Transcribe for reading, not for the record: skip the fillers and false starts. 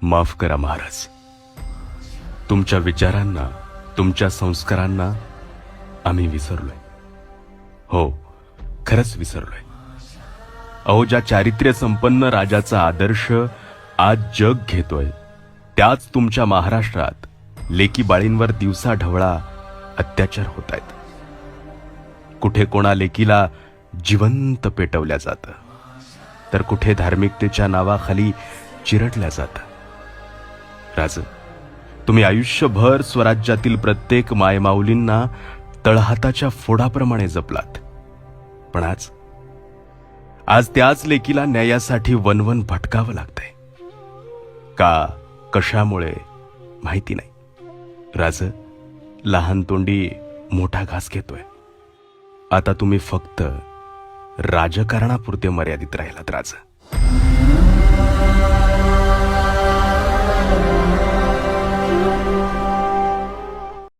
माफ करा महाराज, तुमच्या विचारांना, तुमच्या संस्कारांना आम्ही विसरलोय. हो, खरंच विसरलोय. अहो, ज्या चारित्र्य संपन्न राजाचा आदर्श आज जग घेतोय, त्याच तुमच्या महाराष्ट्रात लेकी बाळींवर दिवसा ढवळा अत्याचार होत आहेत. कुठे कोणा लेकीला जिवंत पेटवल्या जातं, तर कुठे धार्मिकतेच्या नावाखाली चिरडल्या जातं. राज, तुम्ही आयुष्यभर स्वराज्यातील प्रत्येक मायमाऊलींना तळहाताच्या फोडाप्रमाणे जपलात, पण आज त्याच लेकीला न्यायासाठी वनवन भटकावं लागतंय. का, कशामुळे माहिती नाही. राज, लहान तोंडी मोठा घास घेतोय. आता तुम्ही फक्त राजकारणापुरते मर्यादित राहिलात राज.